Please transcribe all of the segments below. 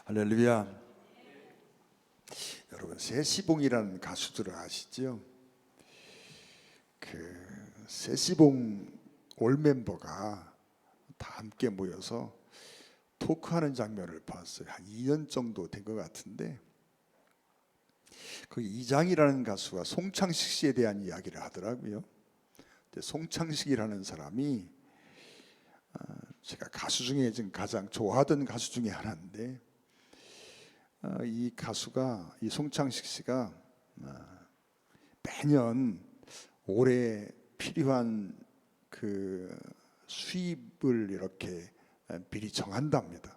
할렐루야. 여러분, 세시봉이라는 가수들을 아시죠? 세시봉 올 멤버가 다 함께 모여서 토크하는 장면을 봤어요. 한 2년 정도 된 것 같은데, 그 이장이라는 가수가 송창식 씨에 대한 이야기를 하더라고요. 근데 송창식이라는 사람이 제가 가수 중에 지금 가장 좋아하던 가수 중에 하나인데, 이 가수가, 이 송창식 씨가 매년 올해 필요한 그 수입을 이렇게 미리 정한답니다.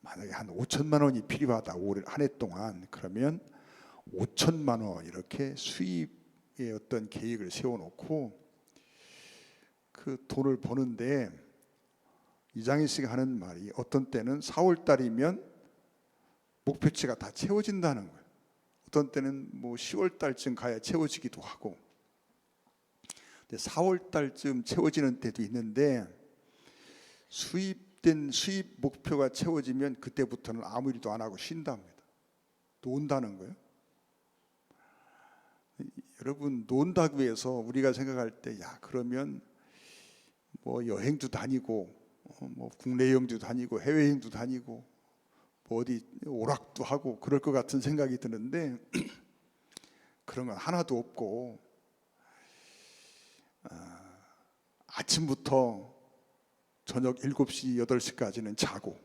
만약에 한 5천만 원이 필요하다, 올해 한 해 동안, 그러면 5천만 원 이렇게 수입의 어떤 계획을 세워놓고 그 돈을 버는데, 이장희 씨가 하는 말이 어떤 때는 4월 달이면 목표치가 다 채워진다는 거예요. 어떤 때는 뭐 10월 달쯤 가야 채워지기도 하고, 근데 4월 달쯤 채워지는 때도 있는데, 수입 목표가 채워지면 그때부터는 아무 일도 안 하고 쉰답니다. 논다는 거예요. 여러분, 논다고 해서 우리가 생각할 때, 야, 그러면 뭐 여행도 다니고, 뭐 국내 여행도 다니고, 해외 여행도 다니고, 뭐 어디 오락도 하고 그럴 것 같은 생각이 드는데 그런 건 하나도 없고, 아침부터 저녁 7시, 8시까지는 자고,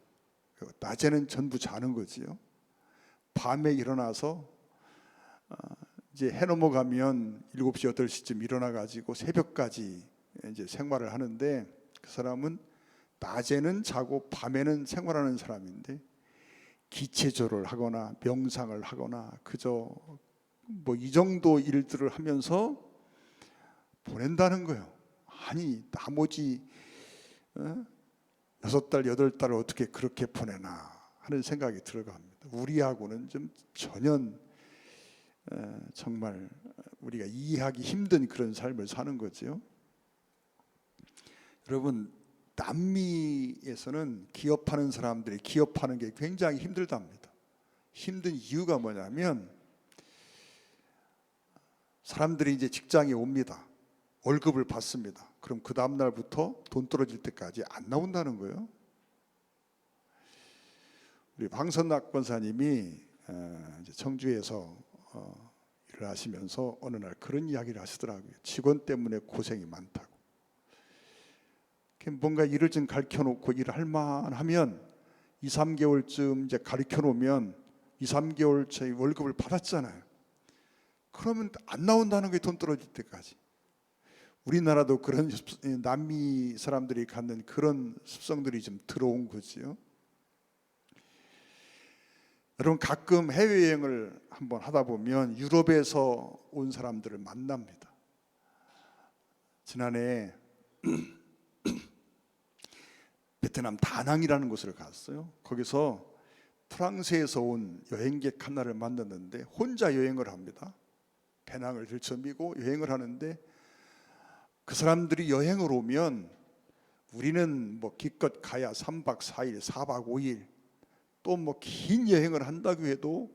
낮에는 전부 자는 거지요. 밤에 일어나서 이제 해 넘어가면 7시, 8시쯤 일어나 가지고 새벽까지 이제 생활을 하는데, 그 사람은 낮에는 자고 밤에는 생활하는 사람인데, 기체조를 하거나 명상을 하거나 그저 뭐 이 정도 일들을 하면서 보낸다는 거예요. 아니, 나머지 6달, 8달을 어떻게 그렇게 보내나 하는 생각이 들어갑니다. 우리하고는 좀 전혀 정말 우리가 이해하기 힘든 그런 삶을 사는 거죠. 여러분, 남미에서는 기업하는 사람들이 기업하는 게 굉장히 힘들답니다. 힘든 이유가 뭐냐면, 사람들이 이제 직장에 옵니다. 월급을 받습니다. 그럼 그 다음 날부터 돈 떨어질 때까지 안 나온다는 거예요. 우리 방선락 권사님이 이제 청주에서 일을 하시면서 어느 날 그런 이야기를 하시더라고요. 직원 때문에 고생이 많다고. 뭔가 일을 좀 가르쳐 놓고 일할 만하면 2, 3개월쯤 이제 가르쳐 놓으면 2, 3개월 차이 월급을 받았잖아요. 그러면 안 나온다는 게, 돈 떨어질 때까지. 우리나라도 그런 남미 사람들이 갖는 그런 습성들이 좀 들어온 거지요. 여러분, 가끔 해외여행을 한번 하다 보면 유럽에서 온 사람들을 만납니다. 지난해 베트남 다낭이라는 곳을 갔어요. 거기서 프랑스에서 온 여행객 하나를 만났는데 혼자 여행을 합니다. 배낭을 들쳐미고 여행을 하는데, 그 사람들이 여행을 오면 우리는 뭐 기껏 가야 3박 4일, 4박 5일, 또 뭐 긴 여행을 한다고 해도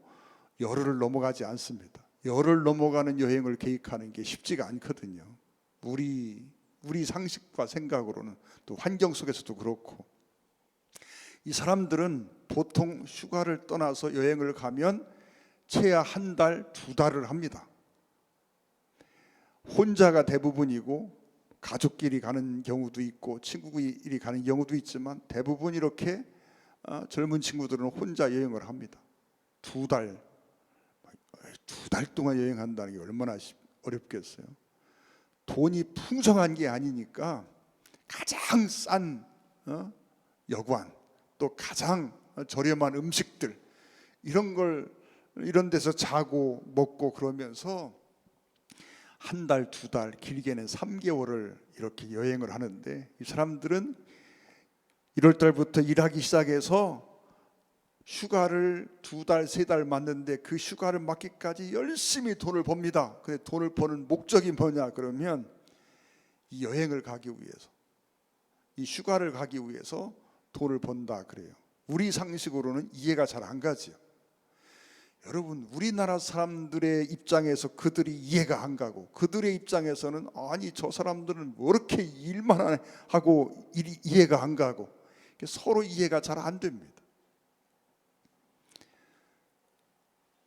열흘을 넘어가지 않습니다. 열흘 넘어가는 여행을 계획하는 게 쉽지가 않거든요. 우리 상식과 생각으로는, 또 환경 속에서도 그렇고. 이 사람들은 보통 휴가를 떠나서 여행을 가면 최하 1달, 2달을 합니다. 혼자가 대부분이고, 가족끼리 가는 경우도 있고 친구끼리 가는 경우도 있지만, 대부분 이렇게 젊은 친구들은 혼자 여행을 합니다. 2달 동안 여행한다는 게 얼마나 어렵겠어요. 돈이 풍성한 게 아니니까 가장 싼 여관, 또 가장 저렴한 음식들, 이런 데서 자고 먹고 그러면서 1달, 2달, 길게는 3개월을 이렇게 여행을 하는데, 이 사람들은 1월 달부터 일하기 시작해서 휴가를 2달, 3달 맞는데, 그 휴가를 맞기까지 열심히 돈을 법니다. 근데 돈을 버는 목적이 뭐냐 그러면, 이 여행을 가기 위해서, 이 휴가를 가기 위해서 돈을 번다 그래요. 우리 상식으로는 이해가 잘 안 가죠. 여러분, 우리나라 사람들의 입장에서 그들이 이해가 안 가고, 그들의 입장에서는 아니 저 사람들은 뭐 이렇게 일만 하고 이해가 안 가고, 서로 이해가 잘 안 됩니다.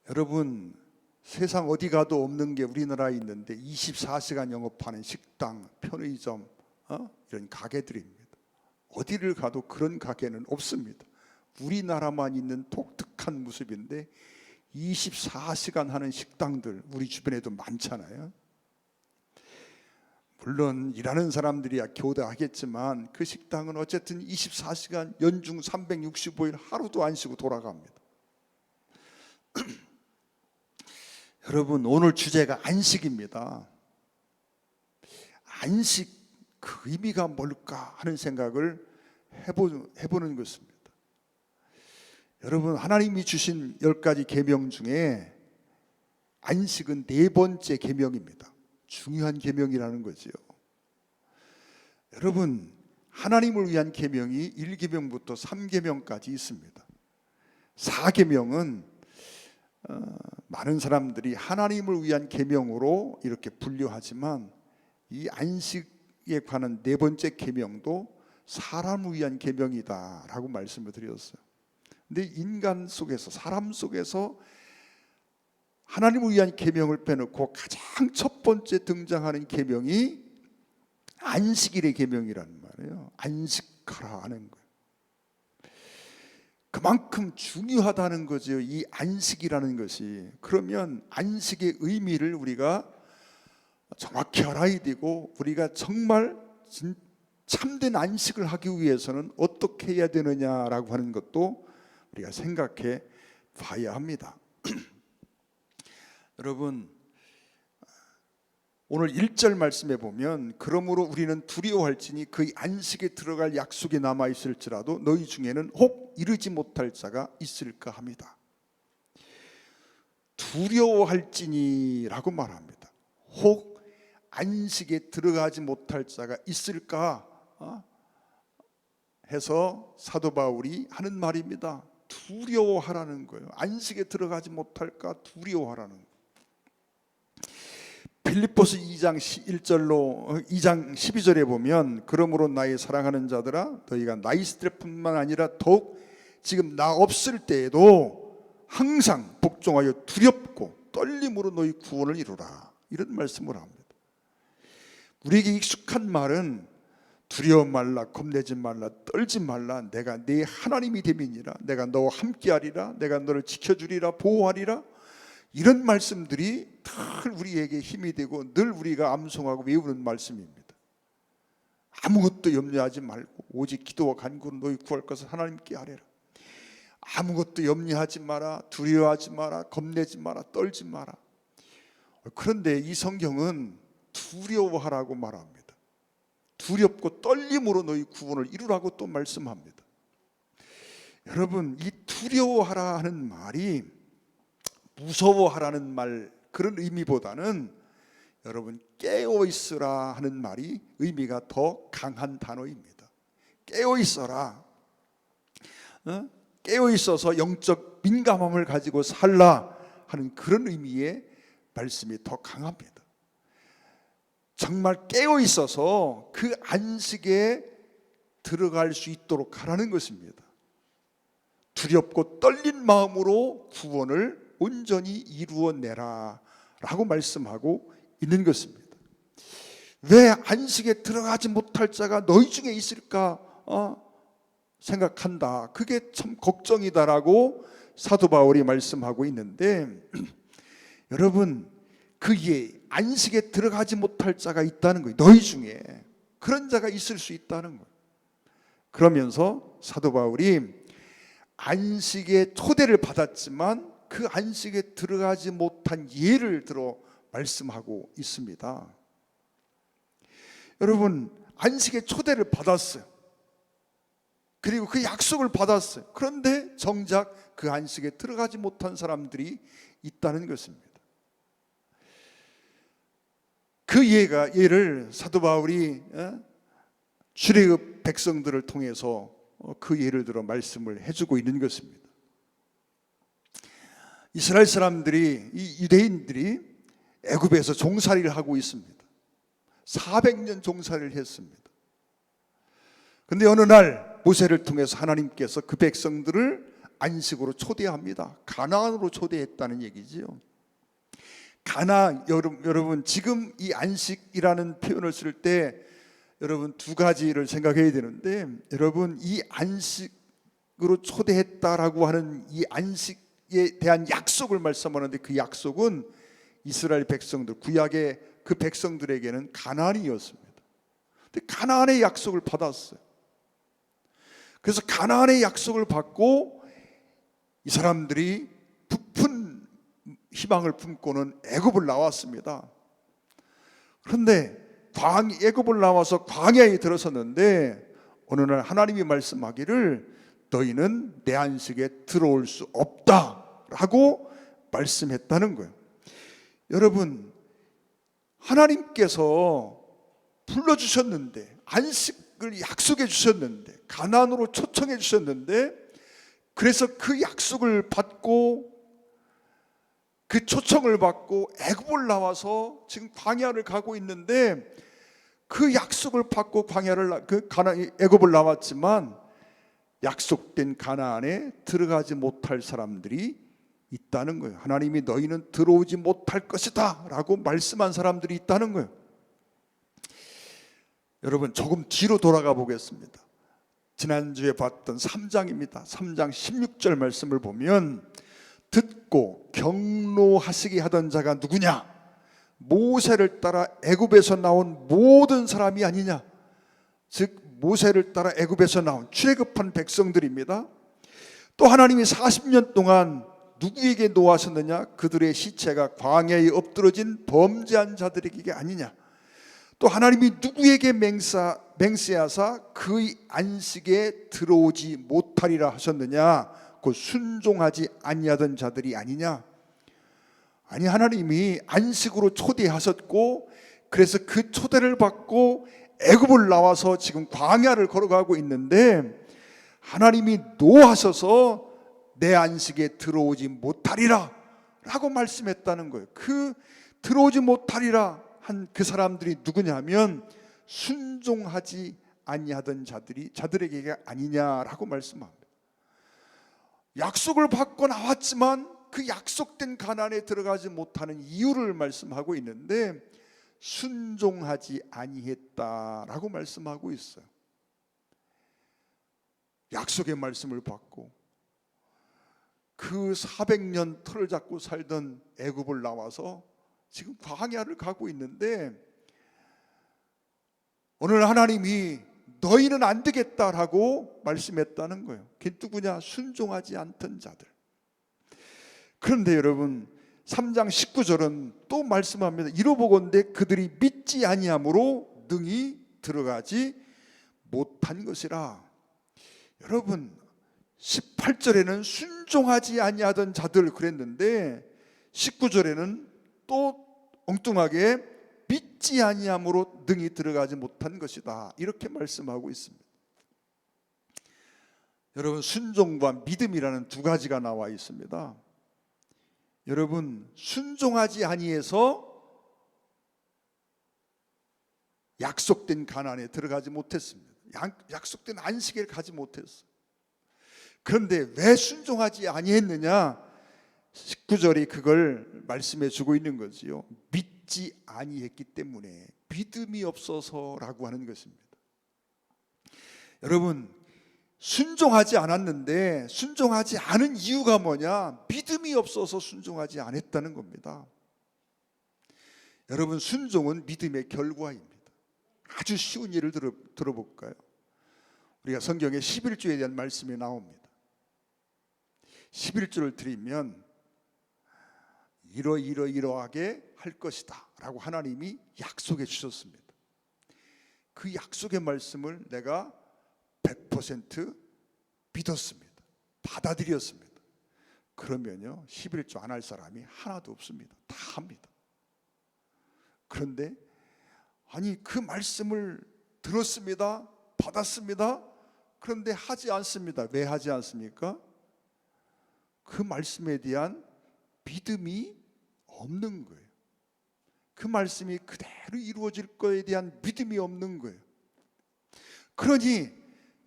여러분, 세상 어디 가도 없는 게 우리나라에 있는데 24시간 영업하는 식당, 편의점, 이런 가게들입니다. 어디를 가도 그런 가게는 없습니다. 우리나라만 있는 독특한 모습인데 24시간 하는 식당들 우리 주변에도 많잖아요. 물론 일하는 사람들이야 교대하겠지만 그 식당은 어쨌든 24시간 연중 365일 하루도 안 쉬고 돌아갑니다. 여러분, 오늘 주제가 안식입니다. 안식, 그 의미가 뭘까 하는 생각을 해보는 것입니다. 여러분, 하나님이 주신 10가지 계명 중에 안식은 4번째 계명입니다. 중요한 계명이라는 거죠. 여러분, 하나님을 위한 계명이 1계명부터 3계명까지 있습니다. 4계명은 많은 사람들이 하나님을 위한 계명으로 이렇게 분류하지만 이 안식에 관한 4번째 계명도 사람을 위한 계명이다라고 말씀을 드렸어요. 근데 인간 속에서, 사람 속에서 하나님을 위한 계명을 빼놓고 가장 첫 번째 등장하는 계명이 안식일의 계명이라는 말이에요. 안식하라 하는 거예요. 그만큼 중요하다는 거죠, 이 안식이라는 것이. 그러면 안식의 의미를 우리가 정확히 알아야 되고, 우리가 정말 참된 안식을 하기 위해서는 어떻게 해야 되느냐라고 하는 것도 우리가 생각해 봐야 합니다. 여러분, 오늘 1절 말씀에 보면 그러므로 우리는 두려워할지니 그 안식에 들어갈 약속이 남아있을지라도 너희 중에는 혹 이르지 못할 자가 있을까 합니다. 두려워할지니라고 말합니다. 혹 안식에 들어가지 못할 자가 있을까 해서 사도 바울이 하는 말입니다. 두려워하라는 거예요. 안식에 들어가지 못할까 두려워하라는 거예요. 빌립보서 2장 12절에 보면 그러므로 나의 사랑하는 자들아 너희가 나 있을 때뿐만 아니라 더욱 지금 나 없을 때에도 항상 복종하여 두렵고 떨림으로 너희 구원을 이루라, 이런 말씀을 합니다. 우리에게 익숙한 말은 두려워 말라, 겁내지 말라, 떨지 말라, 내가 네 하나님이 됨이니라, 내가 너와 함께하리라, 내가 너를 지켜주리라, 보호하리라, 이런 말씀들이 늘 우리에게 힘이 되고 늘 우리가 암송하고 외우는 말씀입니다. 아무것도 염려하지 말고 오직 기도와 간구로 너희 구할 것을 하나님께 아뢰라. 아무것도 염려하지 마라, 두려워하지 마라, 겁내지 마라, 떨지 마라. 그런데 이 성경은 두려워하라고 말합니다. 두렵고 떨림으로 너희 구원을 이루라고 또 말씀합니다. 여러분, 이 두려워하라 하는 말이 무서워하라는 말, 그런 의미보다는 여러분 깨어있으라 하는 말이 의미가 더 강한 단어입니다. 깨어있어라, 깨어있어서 영적 민감함을 가지고 살라 하는 그런 의미의 말씀이 더 강합니다. 정말 깨어있어서 그 안식에 들어갈 수 있도록 하라는 것입니다. 두렵고 떨린 마음으로 구원을 온전히 이루어내라 라고 말씀하고 있는 것입니다. 왜 안식에 들어가지 못할 자가 너희 중에 있을까 생각한다, 그게 참 걱정이다라고 사도 바울이 말씀하고 있는데, 여러분, 그의 안식에 들어가지 못할 자가 있다는 거예요. 너희 중에 그런 자가 있을 수 있다는 거예요. 그러면서 사도 바울이 안식의 초대를 받았지만 그 안식에 들어가지 못한 예를 들어 말씀하고 있습니다. 여러분, 안식의 초대를 받았어요. 그리고 그 약속을 받았어요. 그런데 정작 그 안식에 들어가지 못한 사람들이 있다는 것입니다. 그 예를 사도 바울이 출애굽 백성들을 통해서 그 예를 들어 말씀을 해주고 있는 것입니다. 이스라엘 사람들이, 이 유대인들이 애굽에서 종살이를 하고 있습니다. 400년 종살이를 했습니다. 그런데 어느 날 모세를 통해서 하나님께서 그 백성들을 안식으로 초대합니다. 가나안으로 초대했다는 얘기지요. 여러분 지금 이 안식이라는 표현을 쓸 때 여러분 두 가지를 생각해야 되는데, 여러분 이 안식으로 초대했다라고 하는 이 안식에 대한 약속을 말씀하는데, 그 약속은 이스라엘 백성들, 구약의 그 백성들에게는 가나안이었습니다. 근데 가나안의 약속을 받았어요. 그래서 가나안의 약속을 받고 이 사람들이 부푼 희망을 품고는 애굽을 나왔습니다. 그런데 애굽을 나와서 광야에 들어섰는데 어느 날 하나님이 말씀하기를 너희는 내 안식에 들어올 수 없다라고 말씀했다는 거예요. 여러분, 하나님께서 불러주셨는데, 안식을 약속해 주셨는데, 가나안으로 초청해 주셨는데, 그래서 그 약속을 받고 그 초청을 받고 애굽을 나와서 지금 광야를 가고 있는데, 그 약속을 받고 애굽을 나왔지만 약속된 가나안에 들어가지 못할 사람들이 있다는 거예요. 하나님이 너희는 들어오지 못할 것이다 라고 말씀한 사람들이 있다는 거예요. 여러분 조금 뒤로 돌아가 보겠습니다. 지난주에 봤던 3장입니다. 3장 16절 말씀을 보면 듣고 경노하시게 하던 자가 누구냐? 모세를 따라 애굽에서 나온 모든 사람이 아니냐? 즉 모세를 따라 애굽에서 나온 출애굽한 백성들입니다. 또 하나님이 40년 동안 누구에게 노하셨느냐? 그들의 시체가 광야에 엎드러진 범죄한 자들에게 아니냐? 또 하나님이 누구에게 맹세하사 그의 안식에 들어오지 못하리라 하셨느냐? 곧 순종하지 아니하던 자들이 아니냐? 아니, 하나님이 안식으로 초대하셨고 그래서 그 초대를 받고 애굽을 나와서 지금 광야를 걸어가고 있는데 하나님이 노하셔서 내 안식에 들어오지 못하리라 라고 말씀했다는 거예요. 그 들어오지 못하리라 한 그 사람들이 누구냐면 순종하지 아니하던 자들에게 아니냐라고 말씀합니다. 약속을 받고 나왔지만 그 약속된 가나안에 들어가지 못하는 이유를 말씀하고 있는데 순종하지 아니했다라고 말씀하고 있어요. 약속의 말씀을 받고 그 400년 틀을 잡고 살던 애굽을 나와서 지금 광야를 가고 있는데 오늘 하나님이 너희는 안 되겠다라고 말씀했다는 거예요. 그게 누구냐? 순종하지 않던 자들. 그런데 여러분 3장 19절은 또 말씀합니다. 이로보건대 그들이 믿지 아니함으로 능히 들어가지 못한 것이라. 여러분 18절에는 순종하지 아니하던 자들 그랬는데 19절에는 또 엉뚱하게 믿지 아니함으로 능히 들어가지 못한 것이다 이렇게 말씀하고 있습니다. 여러분 순종과 믿음이라는 두 가지가 나와 있습니다. 여러분 순종하지 아니해서 약속된 가나안에 들어가지 못했습니다. 약속된 안식에 가지 못했어요. 그런데 왜 순종하지 아니했느냐? 19절이 그걸 말씀해 주고 있는 거지요. 믿지 아니했기 때문에, 믿음이 없어서라고 하는 것입니다. 여러분 순종하지 않았는데 순종하지 않은 이유가 뭐냐? 믿음이 없어서 순종하지 않았다는 겁니다. 여러분 순종은 믿음의 결과입니다. 아주 쉬운 예를 들어볼까요? 우리가 성경에 11조에 대한 말씀이 나옵니다. 11조를 드리면 이러하게 할 것이다 라고 하나님이 약속해 주셨습니다. 그 약속의 말씀을 내가 100% 믿었습니다. 받아들였습니다. 그러면요 11조 안 할 사람이 하나도 없습니다. 다 합니다. 그런데 아니 그 말씀을 들었습니다. 받았습니다. 그런데 하지 않습니다. 왜 하지 않습니까? 그 말씀에 대한 믿음이 없는 거예요. 그 말씀이 그대로 이루어질 거에 대한 믿음이 없는 거예요. 그러니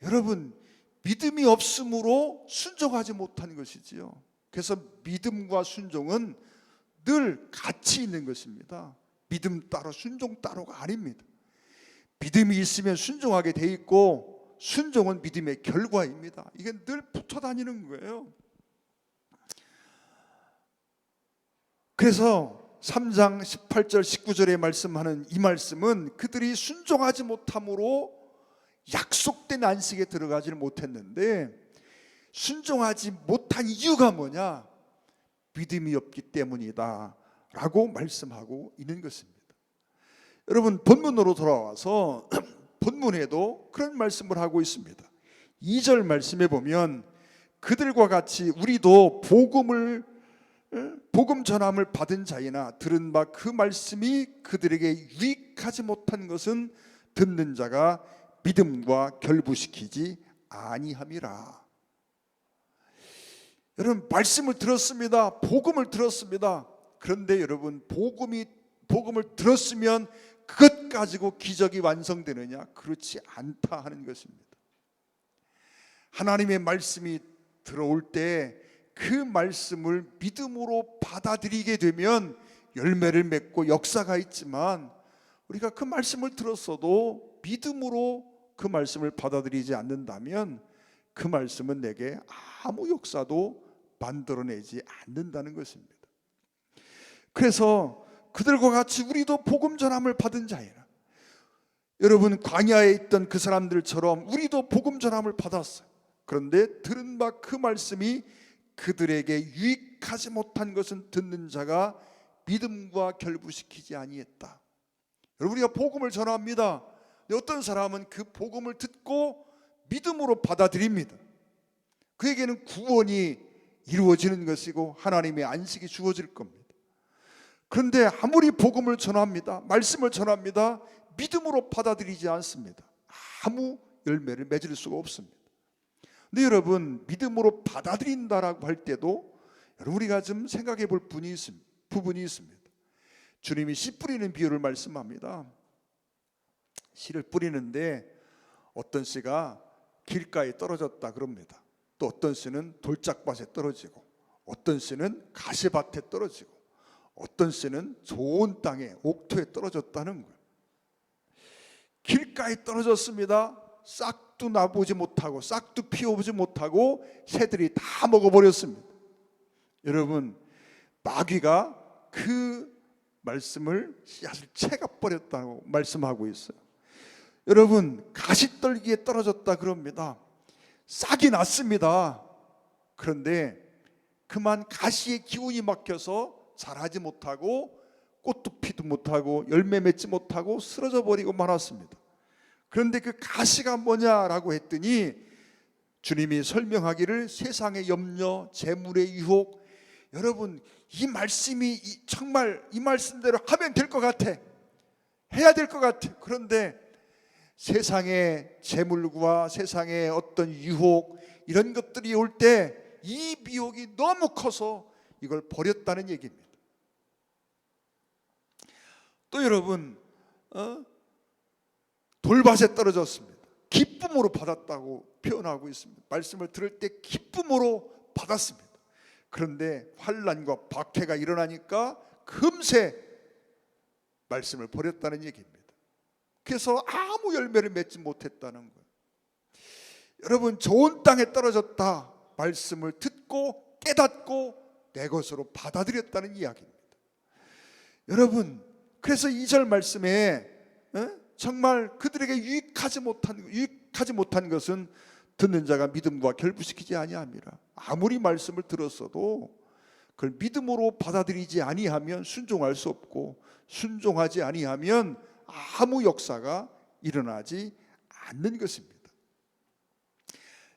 여러분, 믿음이 없으므로 순종하지 못한 것이지요. 그래서 믿음과 순종은 늘 같이 있는 것입니다. 믿음 따로 순종 따로가 아닙니다. 믿음이 있으면 순종하게 돼 있고, 순종은 믿음의 결과입니다. 이게 늘 붙어 다니는 거예요. 그래서 3장 18절 19절에 말씀하는 이 말씀은 그들이 순종하지 못함으로 약속된 안식에 들어가지를 못했는데, 순종하지 못한 이유가 뭐냐? 믿음이 없기 때문이다 라고 말씀하고 있는 것입니다. 여러분, 본문으로 돌아와서 본문에도 그런 말씀을 하고 있습니다. 2절 말씀에 보면 그들과 같이 우리도 복음 전함을 받은 자이나 들은 바 그 말씀이 그들에게 유익하지 못한 것은 듣는 자가 믿음과 결부시키지 아니함이라. 여러분, 말씀을 들었습니다. 복음을 들었습니다. 그런데 여러분, 복음을 들었으면 그것 가지고 기적이 완성되느냐? 그렇지 않다 하는 것입니다. 하나님의 말씀이 들어올 때 그 말씀을 믿음으로 받아들이게 되면 열매를 맺고 역사가 있지만, 우리가 그 말씀을 들었어도 믿음으로 그 말씀을 받아들이지 않는다면 그 말씀은 내게 아무 역사도 만들어내지 않는다는 것입니다. 그래서 그들과 같이 우리도 복음 전함을 받은 자이라. 여러분, 광야에 있던 그 사람들처럼 우리도 복음 전함을 받았어요. 그런데 들은 바 그 말씀이 그들에게 유익하지 못한 것은 듣는 자가 믿음과 결부시키지 아니했다. 여러분, 우리가 복음을 전합니다. 어떤 사람은 그 복음을 듣고 믿음으로 받아들입니다. 그에게는 구원이 이루어지는 것이고 하나님의 안식이 주어질 겁니다. 그런데 아무리 복음을 전합니다, 말씀을 전합니다, 믿음으로 받아들이지 않습니다. 아무 열매를 맺을 수가 없습니다. 근데 여러분, 믿음으로 받아들인다라고 할 때도 여러분, 우리가 좀 생각해 볼 부분이 있습니다. 주님이 씨 뿌리는 비유를 말씀합니다. 씨를 뿌리는데 어떤 씨가 길가에 떨어졌다 그럽니다. 또 어떤 씨는 돌짝밭에 떨어지고, 어떤 씨는 가시밭에 떨어지고, 어떤 씨는 좋은 땅에 옥토에 떨어졌다는 거예요. 길가에 떨어졌습니다. 싹도 나보지 못하고 싹도 피워보지 못하고 새들이 다 먹어버렸습니다. 여러분, 마귀가 그 말씀을 씨앗을 채가버렸다고 말씀하고 있어요. 여러분, 가시떨기에 떨어졌다 그럽니다. 싹이 났습니다. 그런데 그만 가시의 기운이 막혀서 자라지 못하고 꽃도 피도 못하고 열매 맺지 못하고 쓰러져 버리고 말았습니다. 그런데 그 가시가 뭐냐라고 했더니 주님이 설명하기를 세상의 염려, 재물의 유혹. 여러분, 이 말씀이 정말 이 말씀대로 하면 될 것 같아, 해야 될 것 같아. 그런데 세상의 재물과 세상의 어떤 유혹, 이런 것들이 올 때 이 미혹이 너무 커서 이걸 버렸다는 얘기입니다. 또 여러분, 돌밭에 떨어졌습니다. 기쁨으로 받았다고 표현하고 있습니다. 말씀을 들을 때 기쁨으로 받았습니다. 그런데 환난과 박해가 일어나니까 금세 말씀을 버렸다는 얘기입니다. 그래서 아무 열매를 맺지 못했다는 거예요. 여러분, 좋은 땅에 떨어졌다, 말씀을 듣고 깨닫고 내 것으로 받아들였다는 이야기입니다. 여러분, 그래서 2절 말씀에 정말 그들에게 유익하지 못한 것은 듣는 자가 믿음과 결부시키지 아니함이라. 아무리 말씀을 들었어도 그걸 믿음으로 받아들이지 아니하면 순종할 수 없고, 순종하지 아니하면 아무 역사가 일어나지 않는 것입니다.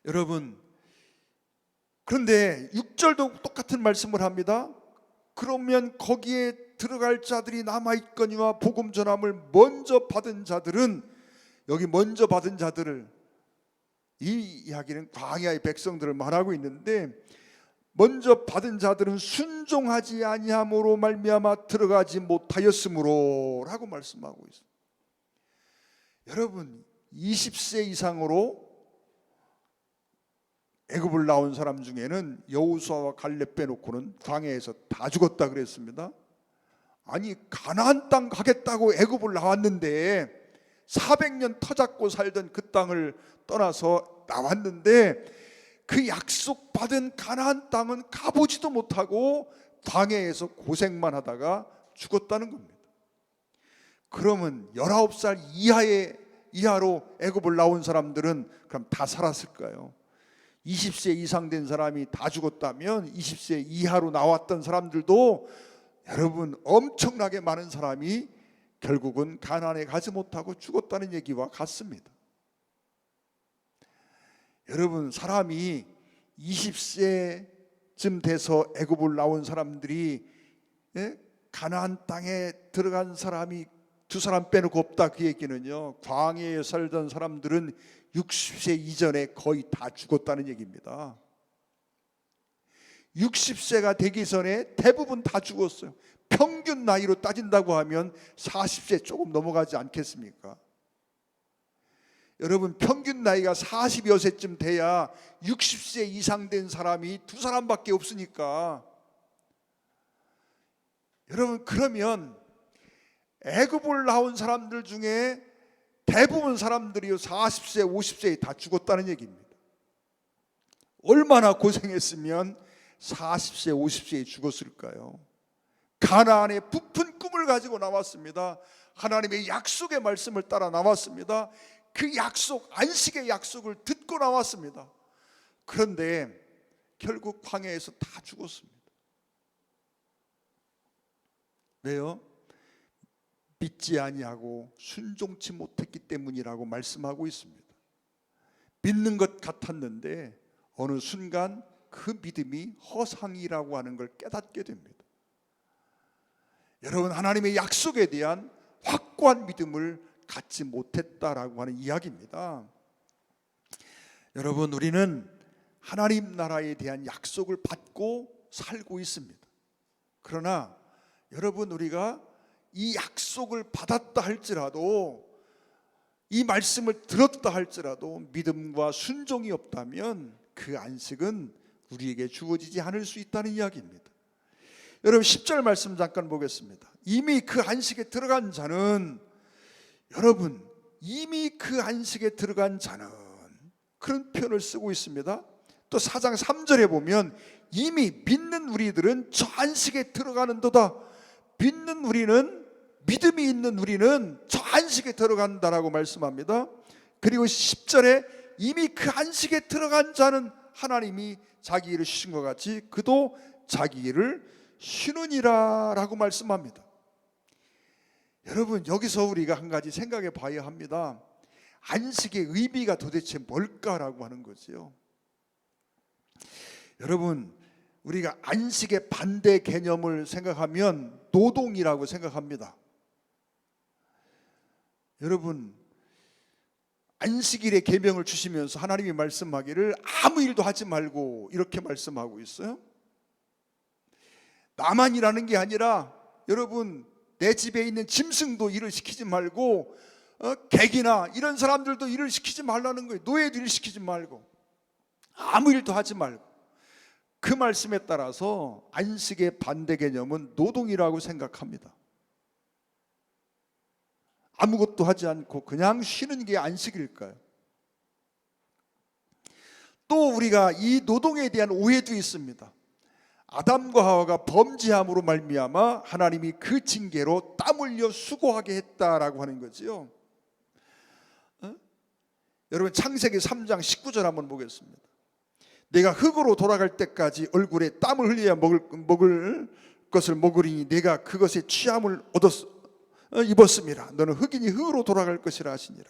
여러분, 그런데 6절도 똑같은 말씀을 합니다. 그러면 거기에 들어갈 자들이 남아있거니와 복음 전함을 먼저 받은 자들은, 여기 먼저 받은 자들을 이 이야기는 광야의 백성들을 말하고 있는데, 먼저 받은 자들은 순종하지 아니함으로 말미암아 들어가지 못하였으므로 라고 말씀하고 있어요. 여러분, 20세 이상으로 애굽을 나온 사람 중에는 여호수아와 갈렙 빼놓고는 광야에서 다 죽었다 그랬습니다. 아니, 가나안 땅 가겠다고 애굽을 나왔는데 400년 터잡고 살던 그 땅을 떠나서 나왔는데 그 약속받은 가나안 땅은 가보지도 못하고 광야에서 고생만 하다가 죽었다는 겁니다. 그러면 19살 이하로 애굽을 나온 사람들은 그럼 다 살았을까요? 20세 이상 된 사람이 다 죽었다면 20세 이하로 나왔던 사람들도 여러분 엄청나게 많은 사람이 결국은 가나안에 가지 못하고 죽었다는 얘기와 같습니다. 여러분, 사람이 20세쯤 돼서 애굽을 나온 사람들이 가나안 땅에 들어간 사람이 두 사람 빼놓고 없다, 그 얘기는요, 광야에 살던 사람들은 60세 이전에 거의 다 죽었다는 얘기입니다. 60세가 되기 전에 대부분 다 죽었어요. 평균 나이로 따진다고 하면 40세 조금 넘어가지 않겠습니까? 여러분, 평균 나이가 40여 세쯤 돼야 60세 이상 된 사람이 두 사람밖에 없으니까, 여러분, 그러면 애굽을 나온 사람들 중에 대부분 사람들이 40세, 50세에 다 죽었다는 얘기입니다. 얼마나 고생했으면 40세, 50세에 죽었을까요? 가나안의 부푼 꿈을 가지고 나왔습니다. 하나님의 약속의 말씀을 따라 나왔습니다. 그 약속, 안식의 약속을 듣고 나왔습니다. 그런데 결국 광야에서 다 죽었습니다. 왜요? 믿지 아니하고 순종치 못했기 때문이라고 말씀하고 있습니다. 믿는 것 같았는데 어느 순간 그 믿음이 허상이라고 하는 걸 깨닫게 됩니다. 여러분, 하나님의 약속에 대한 확고한 믿음을 갖지 못했다라고 하는 이야기입니다. 여러분, 우리는 하나님 나라에 대한 약속을 받고 살고 있습니다. 그러나 여러분, 우리가 이 약속을 받았다 할지라도, 이 말씀을 들었다 할지라도 믿음과 순종이 없다면 그 안식은 우리에게 주어지지 않을 수 있다는 이야기입니다. 여러분, 10절 말씀 잠깐 보겠습니다. 이미 그 안식에 들어간 자는, 여러분, 이미 그 안식에 들어간 자는, 그런 표현을 쓰고 있습니다. 또 4장 3절에 보면 이미 믿는 우리들은 저 안식에 들어가는도다. 믿는 우리는, 믿음이 있는 우리는 저 안식에 들어간다라고 말씀합니다. 그리고 10절에 이미 그 안식에 들어간 자는 하나님이 자기 일을 쉬신 것 같이 그도 자기 일을 쉬느니라 라고 말씀합니다. 여러분, 여기서 우리가 한 가지 생각해 봐야 합니다. 안식의 의미가 도대체 뭘까라고 하는 거지요. 여러분, 우리가 안식의 반대 개념을 생각하면 노동이라고 생각합니다. 여러분, 안식일의 계명을 주시면서 하나님이 말씀하기를 아무 일도 하지 말고 이렇게 말씀하고 있어요. 나만 일하는 게 아니라 여러분, 내 집에 있는 짐승도 일을 시키지 말고 객이나 이런 사람들도 일을 시키지 말라는 거예요. 노예도 일을 시키지 말고 아무 일도 하지 말고. 그 말씀에 따라서 안식의 반대 개념은 노동이라고 생각합니다. 아무것도 하지 않고 그냥 쉬는 게 안식일까요? 또 우리가 이 노동에 대한 오해도 있습니다. 아담과 하와가 범죄함으로 말미암아 하나님이 그 징계로 땀 흘려 수고하게 했다라고 하는 거지요. 여러분, 창세기 3장 19절 한번 보겠습니다. 내가 흙으로 돌아갈 때까지 얼굴에 땀을 흘려야 먹을 것을 먹으리니 내가 그것에 취함을 입었음이라. 너는 흙이니 흙으로 돌아갈 것이라 하시니라.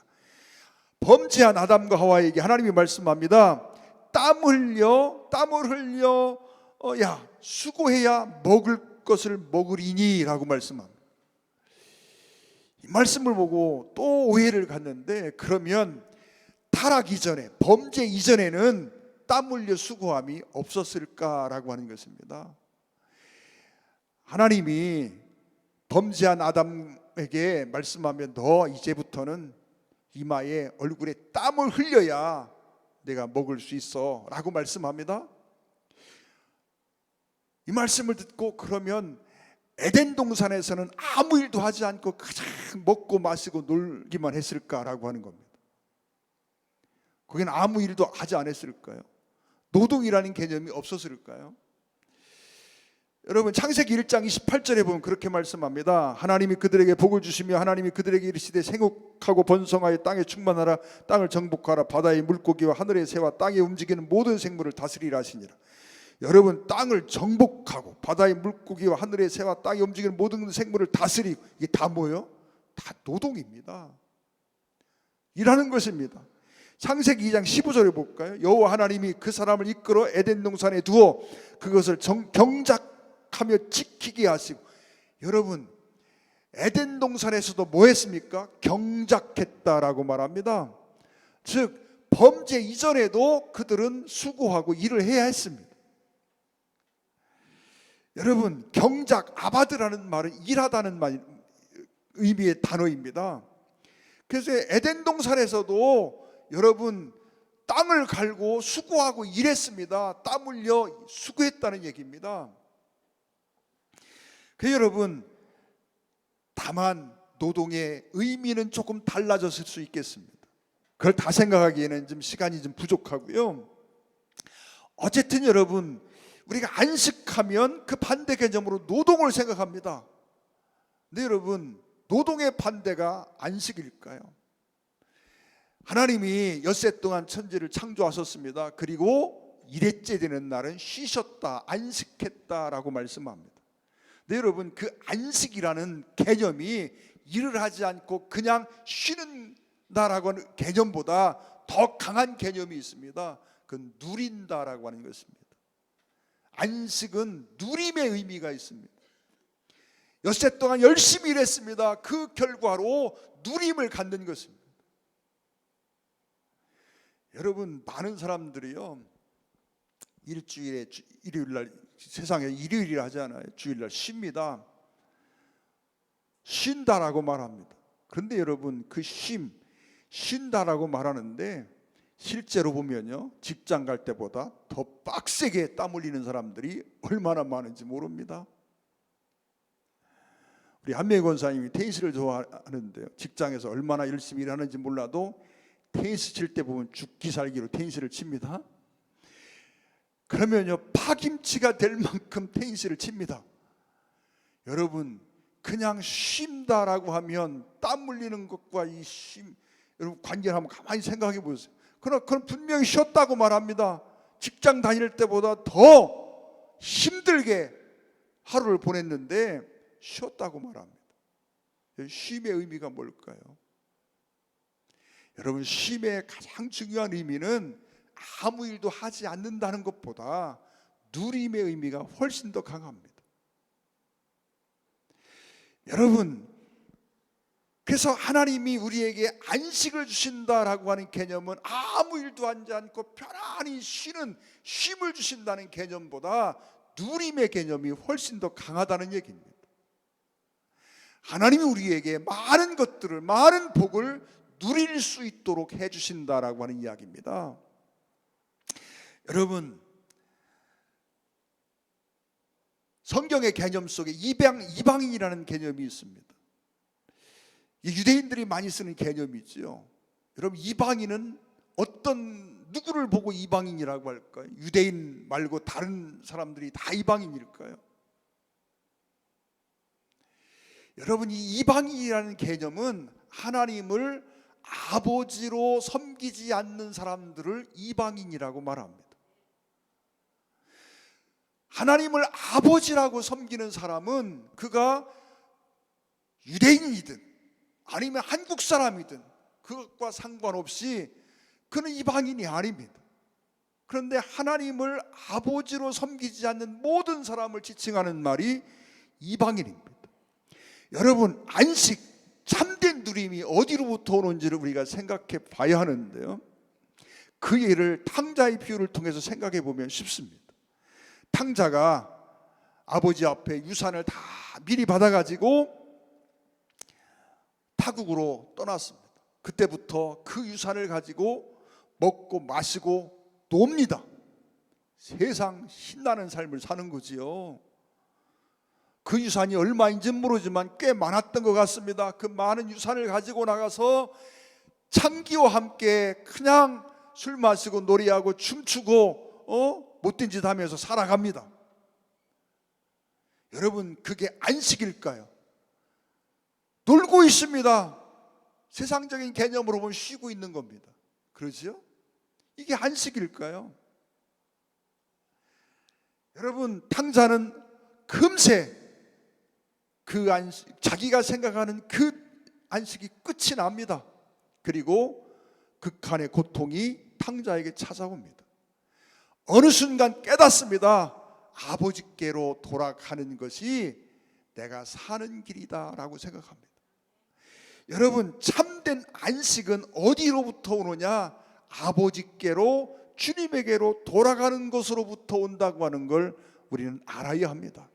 범죄한 아담과 하와에게 하나님이 말씀합니다. 땀을 흘려 수고해야 먹을 것을 먹으리니 라고 말씀합니다. 이 말씀을 보고 또 오해를 갖는데, 그러면 타락 이전에, 범죄 이전에는 땀 흘려 수고함이 없었을까라고 하는 것입니다. 하나님이 범죄한 아담에게 말씀하면 너 이제부터는 이마에 얼굴에 땀을 흘려야 내가 먹을 수 있어 라고 말씀합니다. 이 말씀을 듣고 그러면 에덴 동산에서는 아무 일도 하지 않고 그냥 먹고 마시고 놀기만 했을까라고 하는 겁니다. 거기는 아무 일도 하지 않았을까요? 노동이라는 개념이 없었을까요? 여러분 창세기 1장 28절에 보면 그렇게 말씀합니다. 하나님이 그들에게 복을 주시며 하나님이 그들에게 이르시되 생육하고 번성하여 땅에 충만하라. 땅을 정복하라. 바다의 물고기와 하늘의 새와 땅에 움직이는 모든 생물을 다스리라 하시니라. 여러분 땅을 정복하고 바다의 물고기와 하늘의 새와 땅에 움직이는 모든 생물을 다스리고, 이게 다 뭐예요? 다 노동입니다. 일하는 것입니다. 창세기 2장 15절에 볼까요? 여호와 하나님이 그 사람을 이끌어 에덴 동산에 두어 그것을 경작하며 지키게 하시고, 여러분 에덴 동산에서도 뭐 했습니까? 경작했다라고 말합니다. 즉 범죄 이전에도 그들은 수고하고 일을 해야 했습니다. 여러분 경작, 아바드라는 말은 일하다는 의미의 단어입니다. 그래서 에덴 동산에서도 여러분 땅을 갈고 수고하고 일했습니다. 땀 흘려 수고했다는 얘기입니다. 그 여러분 다만 노동의 의미는 조금 달라졌을 수 있겠습니다. 그걸 다 생각하기에는 좀 시간이 좀 부족하고요. 어쨌든 여러분 우리가 안식하면 그 반대 개념으로 노동을 생각합니다. 근데 여러분 노동의 반대가 안식일까요? 하나님이 엿새 동안 천지를 창조하셨습니다. 그리고 일회째 되는 날은 쉬셨다, 안식했다라고 말씀합니다. 근데 여러분 그 안식이라는 개념이 일을 하지 않고 그냥 쉬는다라고 하는 개념보다 더 강한 개념이 있습니다. 그건 누린다라고 하는 것입니다. 안식은 누림의 의미가 있습니다. 엿새 동안 열심히 일했습니다. 그 결과로 누림을 갖는 것입니다. 여러분 많은 사람들이요 일주일에 일요일날, 세상에 일요일이라 하지 않아요. 주일날 쉽니다. 쉰다라고 말합니다. 그런데 여러분 그 쉰다라고 말하는데 실제로 보면요 직장 갈 때보다 더 빡세게 땀 흘리는 사람들이 얼마나 많은지 모릅니다. 우리 한명희 권사님이 테니스를 좋아하는데요, 직장에서 얼마나 열심히 일하는지 몰라도 테니스 칠 때 보면 죽기 살기로 테니스를 칩니다. 그러면요 파김치가 될 만큼 테니스를 칩니다. 여러분 그냥 쉰다라고 하면 땀 흘리는 것과 이 쉼, 여러분 관계를 한번 가만히 생각해 보세요. 그럼 분명히 쉬었다고 말합니다. 직장 다닐 때보다 더 힘들게 하루를 보냈는데 쉬었다고 말합니다. 쉼의 의미가 뭘까요? 여러분 쉼의 가장 중요한 의미는 아무 일도 하지 않는다는 것보다 누림의 의미가 훨씬 더 강합니다. 여러분 그래서 하나님이 우리에게 안식을 주신다라고 하는 개념은 아무 일도 하지 않고 편안히 쉬는 쉼을 주신다는 개념보다 누림의 개념이 훨씬 더 강하다는 얘기입니다. 하나님이 우리에게 많은 것들을, 많은 복을 누릴 수 있도록 해주신다라고 하는 이야기입니다. 여러분 성경의 개념 속에 이방인이라는 개념이 있습니다. 유대인들이 많이 쓰는 개념이죠. 여러분 이방인은 누구를 보고 이방인이라고 할까요? 유대인 말고 다른 사람들이 다 이방인일까요? 여러분 이 이방인이라는 개념은 하나님을 아버지로 섬기지 않는 사람들을 이방인이라고 말합니다. 하나님을 아버지라고 섬기는 사람은 그가 유대인이든 아니면 한국 사람이든 그것과 상관없이 그는 이방인이 아닙니다. 그런데 하나님을 아버지로 섬기지 않는 모든 사람을 지칭하는 말이 이방인입니다. 여러분 안식, 참된 누림이 어디로부터 오는지를 우리가 생각해 봐야 하는데요, 그 예를 탕자의 비유를 통해서 생각해 보면 쉽습니다. 탕자가 아버지 앞에 유산을 다 미리 받아가지고 타국으로 떠났습니다. 그때부터 그 유산을 가지고 먹고 마시고 놉니다. 세상 신나는 삶을 사는 거지요. 그 유산이 얼마인지는 모르지만 꽤 많았던 것 같습니다. 그 많은 유산을 가지고 나가서 창기와 함께 그냥 술 마시고 놀이하고 춤추고 못된 짓 하면서 살아갑니다. 여러분, 그게 안식일까요? 놀고 있습니다. 세상적인 개념으로 보면 쉬고 있는 겁니다. 그렇죠? 이게 안식일까요? 여러분, 탕자는 금세 그 안식, 자기가 생각하는 그 안식이 끝이 납니다. 그리고 극한의 고통이 탕자에게 찾아옵니다. 어느 순간 깨닫습니다. 아버지께로 돌아가는 것이 내가 사는 길이다 라고 생각합니다. 여러분, 참된 안식은 어디로부터 오느냐? 아버지께로, 주님에게로 돌아가는 것으로부터 온다고 하는 걸 우리는 알아야 합니다.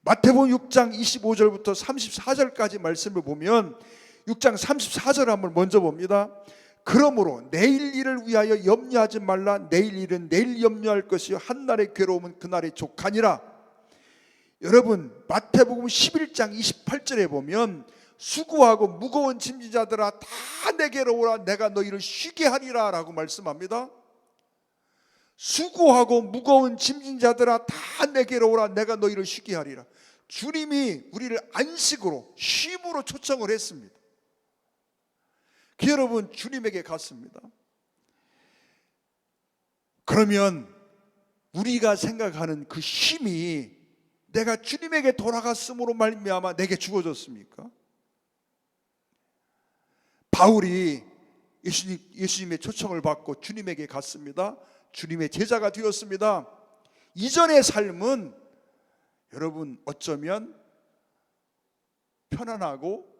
마태복음 6장 25절부터 34절까지 말씀을 보면 6장 34절 한번 먼저 봅니다. 그러므로 내일 일을 위하여 염려하지 말라. 내일 일은 내일 염려할 것이요 한날의 괴로움은 그날의 족하니라. 여러분, 마태복음 11장 28절에 보면 수고하고 무거운 짐진 자들아 다 내게로 오라. 내가 너희를 쉬게 하리라 라고 말씀합니다. 수고하고 무거운 짐진 자들아 다 내게로 오라. 내가 너희를 쉬게 하리라. 주님이 우리를 안식으로, 쉼으로 초청을 했습니다. 그 여러분, 주님에게 갔습니다. 그러면 우리가 생각하는 그 쉼이 내가 주님에게 돌아갔음으로 말미암아 내게 주어졌습니까? 바울이 예수님의 초청을 받고 주님에게 갔습니다. 주님의 제자가 되었습니다. 이전의 삶은 여러분 어쩌면 편안하고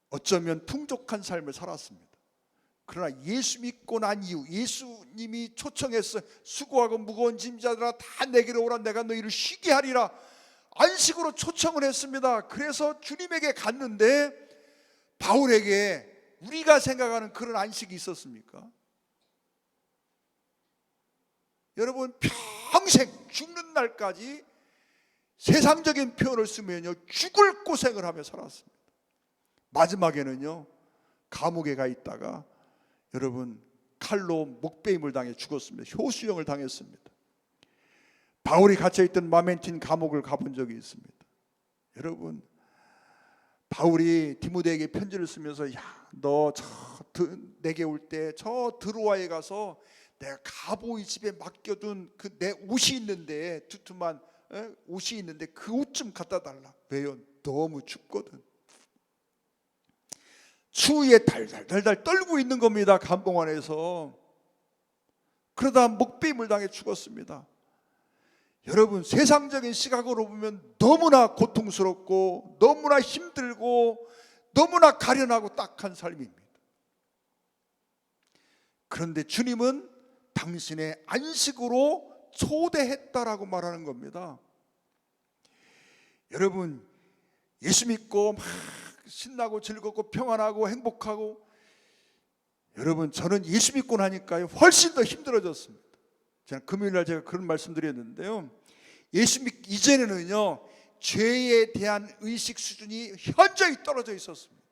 어쩌면 풍족한 삶을 살았습니다. 그러나 예수 믿고 난 이후 예수님이 초청해서 수고하고 무거운 짐자들아 다 내게로 오라. 내가 너희를 쉬게 하리라. 안식으로 초청을 했습니다. 그래서 주님에게 갔는데 바울에게 우리가 생각하는 그런 안식이 있었습니까? 여러분, 평생 죽는 날까지 세상적인 표현을 쓰면요 죽을 고생을 하며 살았습니다. 마지막에는요 감옥에 가 있다가 여러분 칼로 목베임을 당해 죽었습니다. 효수형을 당했습니다. 바울이 갇혀있던 마멘틴 감옥을 가본 적이 있습니다. 여러분, 바울이 디모데에게 편지를 쓰면서 너 내게 올 때 저 드로아에 가서 내가 가보이 집에 맡겨둔 그 내 옷이 있는데 두툼한 옷이 있는데 그 옷 좀 갖다 달라. 왜요? 너무 춥거든. 추위에 달달달달 떨고 있는 겁니다. 감봉 안에서. 그러다 목베임을 당해 죽었습니다. 여러분, 세상적인 시각으로 보면 너무나 고통스럽고 너무나 힘들고 너무나 가련하고 딱한 삶입니다. 그런데 주님은 당신의 안식으로 초대했다라고 말하는 겁니다. 여러분, 예수 믿고 막 신나고 즐겁고 평안하고 행복하고, 여러분 저는 예수 믿고 나니까요 훨씬 더 힘들어졌습니다. 제가 금요일날 제가 그런 말씀드렸는데요, 예수 믿기 이전에는요 죄에 대한 의식 수준이 현저히 떨어져 있었습니다.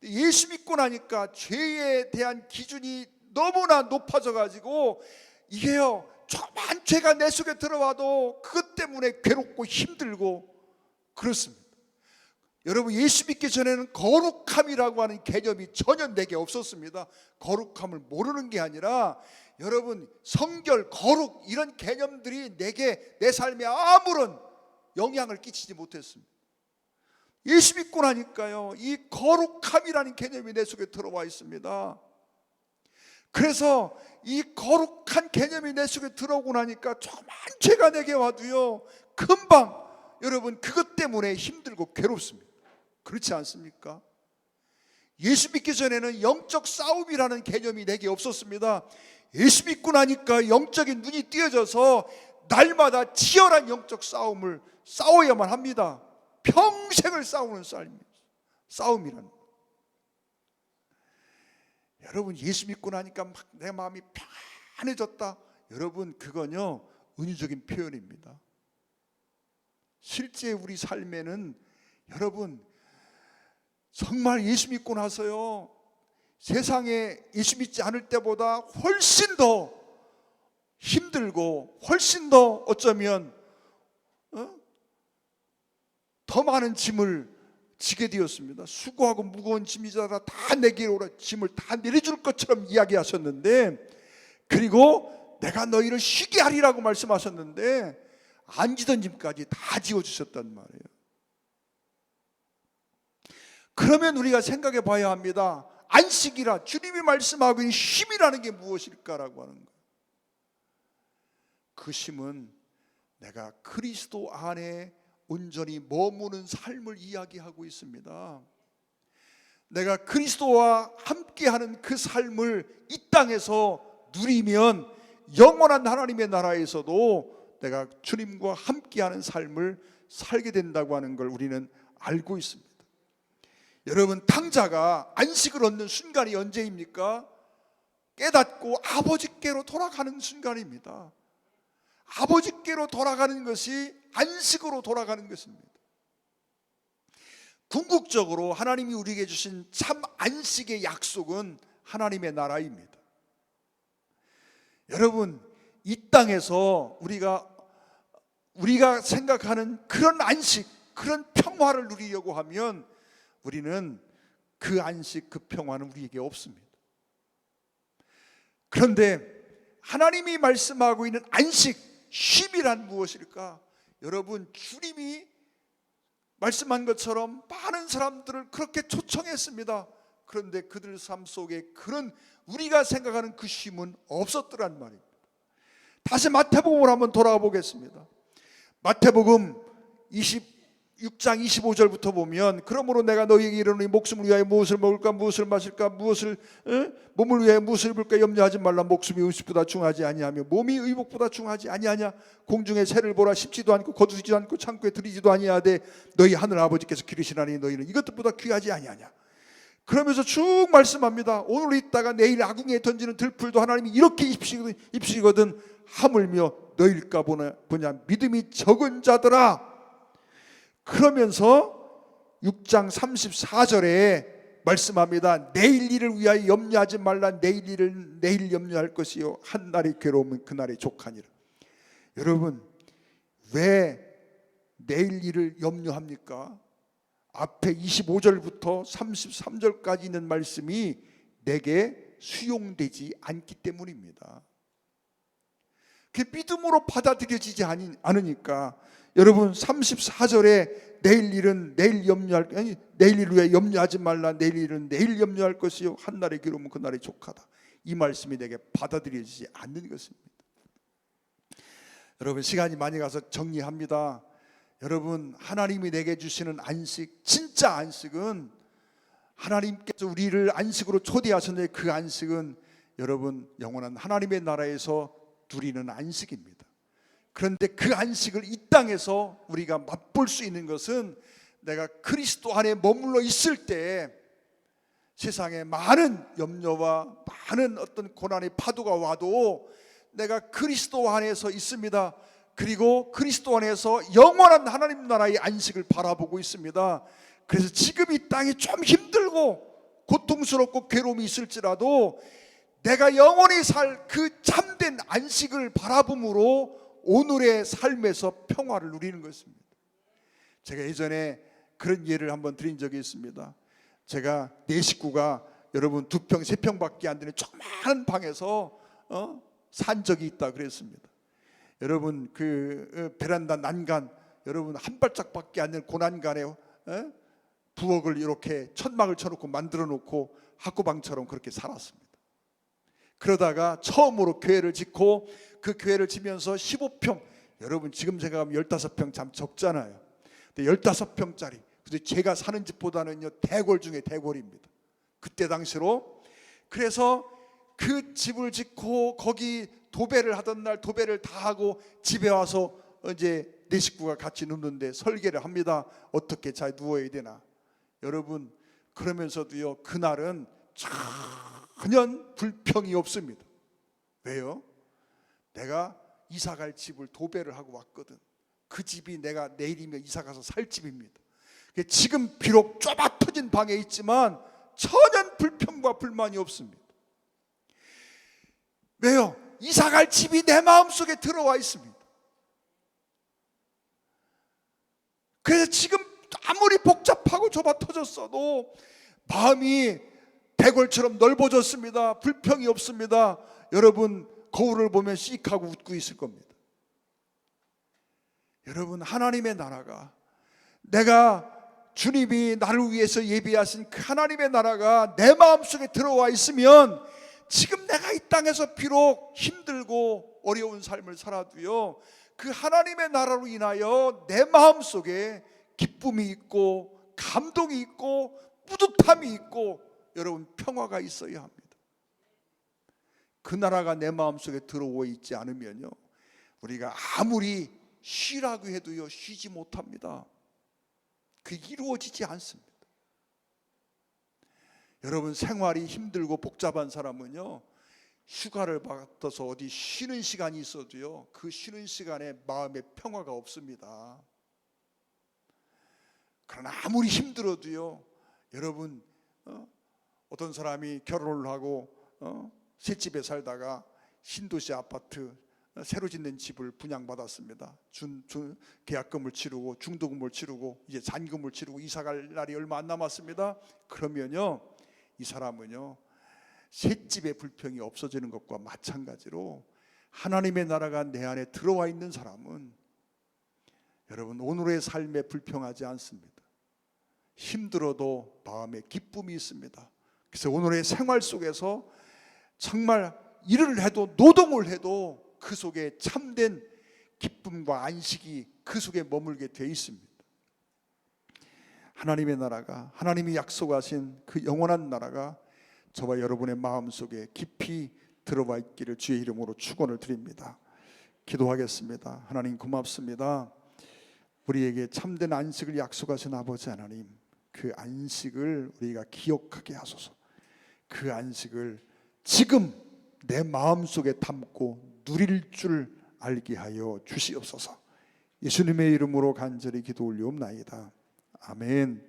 예수 믿고 나니까 죄에 대한 기준이 너무나 높아져 가지고 이게요 조그만 죄가 내 속에 들어와도 그것 때문에 괴롭고 힘들고 그렇습니다. 여러분, 예수 믿기 전에는 거룩함이라고 하는 개념이 전혀 내게 없었습니다. 거룩함을 모르는 게 아니라 여러분 성결, 거룩 이런 개념들이 내게 내 삶에 아무런 영향을 끼치지 못했습니다. 예수 믿고 나니까요 이 거룩함이라는 개념이 내 속에 들어와 있습니다. 그래서 이 거룩한 개념이 내 속에 들어오고 나니까 조그만 죄가 내게 와도요 금방 여러분 그것 때문에 힘들고 괴롭습니다. 그렇지 않습니까? 예수 믿기 전에는 영적 싸움이라는 개념이 내게 없었습니다. 예수 믿고 나니까 영적인 눈이 띄어져서 날마다 치열한 영적 싸움을 싸워야만 합니다. 평생을 싸우는 싸움이란. 여러분, 예수 믿고 나니까 막 내 마음이 편해졌다. 여러분, 그건요 은유적인 표현입니다. 실제 우리 삶에는 여러분 정말 예수 믿고 나서요 세상에 예수 믿지 않을 때보다 훨씬 더 힘들고 훨씬 더 어쩌면 더 많은 짐을 지게 되었습니다. 수고하고 무거운 짐이 자라 다 내게 오라, 짐을 다 내려줄 것처럼 이야기하셨는데, 그리고 내가 너희를 쉬게 하리라고 말씀하셨는데 안 지던 짐까지 다 지어주셨단 말이에요. 그러면 우리가 생각해 봐야 합니다. 안식이라 주님이 말씀하고 있는 쉼이라는 게 무엇일까라고 하는 거예요. 그 쉼은 내가 그리스도 안에 온전히 머무는 삶을 이야기하고 있습니다. 내가 그리스도와 함께하는 그 삶을 이 땅에서 누리면 영원한 하나님의 나라에서도 내가 주님과 함께하는 삶을 살게 된다고 하는 걸 우리는 알고 있습니다. 여러분, 탕자가 안식을 얻는 순간이 언제입니까? 깨닫고 아버지께로 돌아가는 순간입니다. 아버지께로 돌아가는 것이 안식으로 돌아가는 것입니다. 궁극적으로 하나님이 우리에게 주신 참 안식의 약속은 하나님의 나라입니다. 여러분, 이 땅에서 우리가 생각하는 그런 안식, 그런 평화를 누리려고 하면 우리는 그 안식, 그 평화는 우리에게 없습니다. 그런데 하나님이 말씀하고 있는 안식, 쉼이란 무엇일까? 여러분, 주님이 말씀한 것처럼 많은 사람들을 그렇게 초청했습니다. 그런데 그들 삶 속에 그런 우리가 생각하는 그 쉼은 없었더란 말입니다. 다시 마태복음으로 한번 돌아가 보겠습니다. 마태복음 26장 25절부터 보면, 그러므로 내가 너희에게 이르노니 목숨을 위하여 무엇을 먹을까, 무엇을 마실까, 몸을 위하여 무엇을 입을까 염려하지 말라. 목숨이 음식보다 중하지 아니하며 몸이 의복보다 중하지 아니하냐. 공중의 새를 보라. 심지도 않고 거두지도 않고 창고에 들이지도 아니하되 너희 하늘 아버지께서 기르시나니 너희는 이것들보다 귀하지 아니하냐. 그러면서 쭉 말씀합니다. 오늘 있다가 내일 아궁이에 던지는 들풀도 하나님이 이렇게 입히시거든 하물며 너희일까 보냐 믿음이 적은 자들아. 그러면서 6장 34절에 말씀합니다. 내일 일을 위하여 염려하지 말라. 내일 일을 내일 염려할 것이요 한 날이 괴로우면 그날이 족하니라. 여러분, 왜 내일 일을 염려합니까? 앞에 25절부터 33절까지 있는 말씀이 내게 수용되지 않기 때문입니다. 그게 믿음으로 받아들여지지 않으니까. 여러분, 34절에 내일 일은 내일 내일 일을 위해 염려하지 말라. 내일 일은 내일 염려할 것이요 한 날의 괴로움은 그날이 족하다. 이 말씀이 내게 받아들여지지 않는 것입니다. 여러분, 시간이 많이 가서 정리합니다. 여러분, 하나님이 내게 주시는 안식, 진짜 안식은 하나님께서 우리를 안식으로 초대하셨는데 그 안식은 여러분 영원한 하나님의 나라에서 누리는 안식입니다. 그런데 그 안식을 이 땅에서 우리가 맛볼 수 있는 것은 내가 그리스도 안에 머물러 있을 때 세상에 많은 염려와 많은 어떤 고난의 파도가 와도 내가 그리스도 안에서 있습니다. 그리고 그리스도 안에서 영원한 하나님 나라의 안식을 바라보고 있습니다. 그래서 지금 이 땅이 좀 힘들고 고통스럽고 괴로움이 있을지라도 내가 영원히 살 그 참된 안식을 바라봄으로 오늘의 삶에서 평화를 누리는 것입니다. 제가 예전에 그런 예를 한번 드린 적이 있습니다. 제가 네 식구가 여러분 2평, 3평밖에 안 되는 조그마한 방에서 산 적이 있다 그랬습니다. 여러분, 그 베란다 난간, 여러분 한 발짝밖에 안 되는 고난간에 부엌을 이렇게 천막을 쳐놓고 만들어 놓고 학구방처럼 그렇게 살았습니다. 그러다가 처음으로 교회를 짓고 그 교회를 지면서 15평, 여러분 지금 생각하면 15평 참 적잖아요. 근데 15평짜리, 근데 제가 사는 집보다는요 대궐 중에 대궐입니다. 그때 당시로. 그래서 그 집을 짓고 거기 도배를 하던 날 도배를 다 하고 집에 와서 이제 네 식구가 같이 눕는데 설계를 합니다. 어떻게 잘 누워야 되나. 여러분, 그러면서도요, 그날은 전혀 불평이 없습니다. 왜요? 내가 이사갈 집을 도배를 하고 왔거든. 그 집이 내가 내일이면 이사가서 살 집입니다. 지금 비록 좁아 터진 방에 있지만 전혀 불평과 불만이 없습니다. 왜요? 이사갈 집이 내 마음속에 들어와 있습니다. 그래서 지금 아무리 복잡하고 좁아 터졌어도 마음이 대궐처럼 넓어졌습니다. 불평이 없습니다. 여러분, 거울을 보면 씩하고 웃고 있을 겁니다. 여러분, 하나님의 나라가, 내가 주님이 나를 위해서 예비하신 그 하나님의 나라가 내 마음속에 들어와 있으면 지금 내가 이 땅에서 비록 힘들고 어려운 삶을 살아도요, 그 하나님의 나라로 인하여 내 마음속에 기쁨이 있고 감동이 있고 뿌듯함이 있고 여러분, 평화가 있어야 합니다. 그 나라가 내 마음속에 들어와 있지 않으면요, 우리가 아무리 쉬라고 해도요, 쉬지 못합니다. 그게 이루어지지 않습니다. 여러분, 생활이 힘들고 복잡한 사람은요, 휴가를 받아서 어디 쉬는 시간이 있어도요, 그 쉬는 시간에 마음의 평화가 없습니다. 그러나 아무리 힘들어도요, 여러분, 어떤 사람이 결혼을 하고 새 집에 살다가 신도시 아파트 새로 짓는 집을 분양받았습니다. 계약금을 치르고 중도금을 치르고 이제 잔금을 치르고 이사갈 날이 얼마 안 남았습니다. 그러면요, 이 사람은요, 새 집의 불평이 없어지는 것과 마찬가지로 하나님의 나라가 내 안에 들어와 있는 사람은 여러분, 오늘의 삶에 불평하지 않습니다. 힘들어도 마음에 기쁨이 있습니다. 그래서 오늘의 생활 속에서 정말 일을 해도 노동을 해도 그 속에 참된 기쁨과 안식이 그 속에 머물게 되어 있습니다. 하나님의 나라가, 하나님이 약속하신 그 영원한 나라가 저와 여러분의 마음속에 깊이 들어와 있기를 주의 이름으로 축원을 드립니다. 기도하겠습니다. 하나님, 고맙습니다. 우리에게 참된 안식을 약속하신 아버지 하나님, 그 안식을 우리가 기억하게 하소서. 그 안식을 지금 내 마음속에 담고 누릴 줄 알게 하여 주시옵소서. 예수님의 이름으로 간절히 기도 올리옵나이다. 아멘.